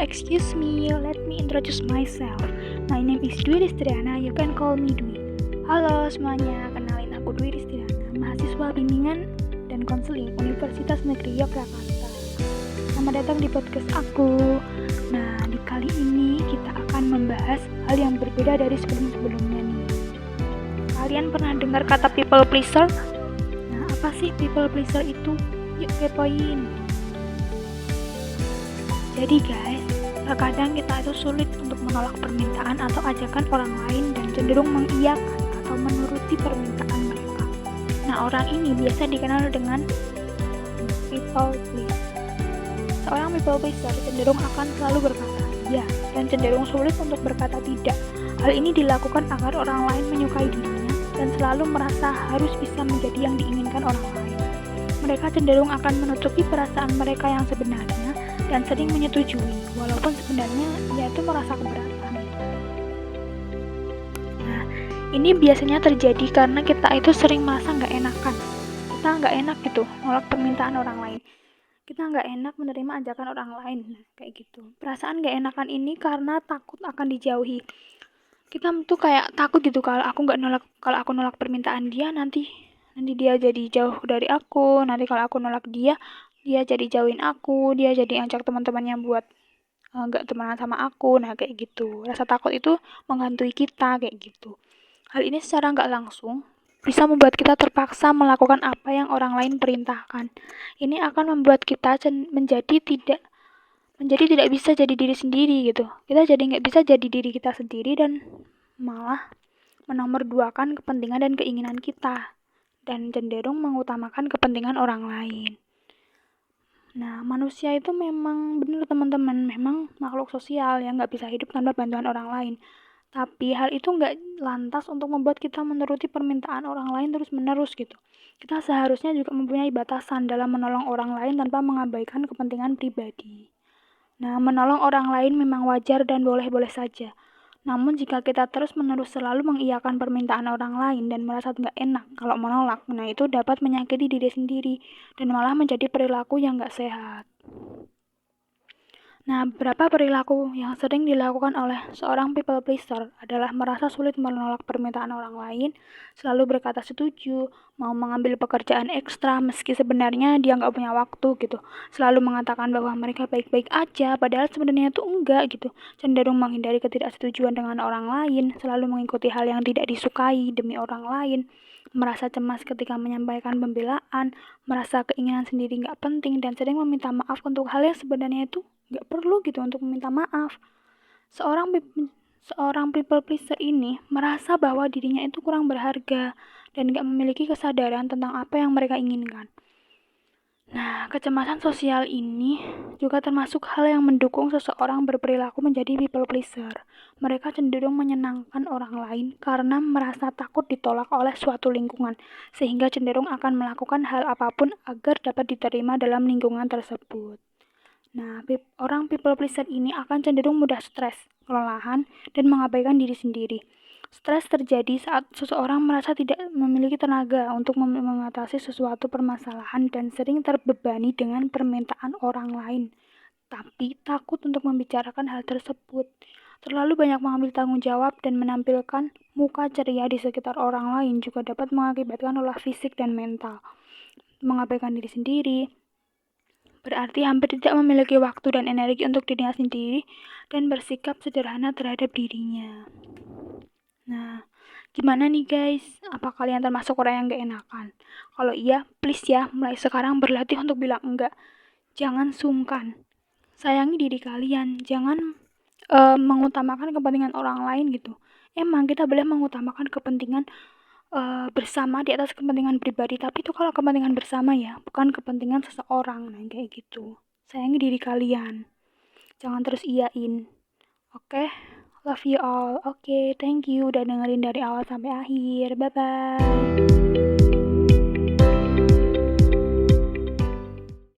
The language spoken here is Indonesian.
Excuse me, let me introduce myself. My name is Dwi Ristriana, you can call me Dwi. Halo semuanya, kenalin aku Dwi Ristriana, mahasiswa bimbingan dan konseling Universitas Negeri Yogyakarta. Selamat datang di podcast aku. Nah, di kali ini kita akan membahas hal yang berbeda dari sebelum-sebelumnya nih. Kalian pernah dengar kata people pleaser? Nah, apa sih people pleaser itu? Yuk kepoin. Jadi guys, terkadang kita itu sulit untuk menolak permintaan atau ajakan orang lain dan cenderung mengiyakan atau menuruti permintaan mereka. Nah, orang ini biasa dikenal dengan people pleaser. Seorang people pleaser cenderung akan selalu berkata ya dan cenderung sulit untuk berkata tidak. Hal ini dilakukan agar orang lain menyukai dirinya dan selalu merasa harus bisa menjadi yang diinginkan orang lain. Mereka cenderung akan menutupi perasaan mereka yang sebenarnya dan sering menyetujui, walaupun sebenarnya dia itu merasa keberatan. Nah, ini biasanya terjadi karena kita itu sering merasa nggak enakan. Kita nggak enak gitu, nolak permintaan orang lain. Kita nggak enak menerima ajakan orang lain, nah, kayak gitu. Perasaan nggak enakan ini karena takut akan dijauhi. Kita tuh kayak takut gitu kalau aku nolak permintaan dia nanti dia jadi jauh dari aku. Nanti kalau aku nolak dia jadi jauhin aku, dia jadi ajak teman-temannya buat nggak temenan sama aku. Nah, kayak gitu. Rasa takut itu menghantui kita, kayak gitu. Hal ini secara nggak langsung bisa membuat kita terpaksa melakukan apa yang orang lain perintahkan. Ini akan membuat kita menjadi tidak bisa jadi diri sendiri gitu. Kita jadi nggak bisa jadi diri kita sendiri dan malah menomorduakan kepentingan dan keinginan kita dan cenderung mengutamakan kepentingan orang lain. Nah, manusia itu memang benar teman-teman, memang makhluk sosial yang nggak bisa hidup tanpa bantuan orang lain. Tapi hal itu nggak lantas untuk membuat kita menuruti permintaan orang lain terus-menerus gitu. Kita seharusnya juga mempunyai batasan dalam menolong orang lain tanpa mengabaikan kepentingan pribadi. Nah, menolong orang lain memang wajar dan boleh-boleh saja. Namun jika kita terus-menerus selalu mengiyakan permintaan orang lain dan merasa nggak enak kalau menolak, nah itu dapat menyakiti diri sendiri dan malah menjadi perilaku yang nggak sehat. Nah, beberapa perilaku yang sering dilakukan oleh seorang people pleaser adalah merasa sulit menolak permintaan orang lain, selalu berkata setuju, mau mengambil pekerjaan ekstra meski sebenarnya dia nggak punya waktu gitu, selalu mengatakan bahwa mereka baik-baik aja, padahal sebenarnya itu enggak gitu, cenderung menghindari ketidaksetujuan dengan orang lain, selalu mengikuti hal yang tidak disukai demi orang lain, merasa cemas ketika menyampaikan pembelaan, merasa keinginan sendiri nggak penting, dan sering meminta maaf untuk hal yang sebenarnya itu nggak perlu gitu untuk meminta maaf. Seorang people pleaser ini merasa bahwa dirinya itu kurang berharga dan nggak memiliki kesadaran tentang apa yang mereka inginkan. Nah, kecemasan sosial ini juga termasuk hal yang mendukung seseorang berperilaku menjadi people pleaser. Mereka cenderung menyenangkan orang lain karena merasa takut ditolak oleh suatu lingkungan, sehingga cenderung akan melakukan hal apapun agar dapat diterima dalam lingkungan tersebut. Nah, orang people pleaser ini akan cenderung mudah stres, kelelahan, dan mengabaikan diri sendiri. Stres terjadi saat seseorang merasa tidak memiliki tenaga untuk mengatasi sesuatu permasalahan dan sering terbebani dengan permintaan orang lain, tapi takut untuk membicarakan hal tersebut. Terlalu banyak mengambil tanggung jawab dan menampilkan muka ceria di sekitar orang lain juga dapat mengakibatkan lelah fisik dan mental. Mengabaikan diri sendiri berarti hampir tidak memiliki waktu dan energi untuk dirinya sendiri dan bersikap sederhana terhadap dirinya. Nah, gimana nih guys? Apa kalian termasuk orang yang gak enakan? Kalau iya, please ya, mulai sekarang berlatih untuk bilang enggak. Jangan sungkan. Sayangi diri kalian. Jangan mengutamakan kepentingan orang lain gitu. Emang kita boleh mengutamakan kepentingan bersama di atas kepentingan pribadi. Tapi itu kalau kepentingan bersama ya, bukan kepentingan seseorang. Nah, kayak gitu. Sayangi diri kalian. Jangan terus iyain. Oke? Love you all. Oke, thank you udah dengerin dari awal sampai akhir. Bye-bye.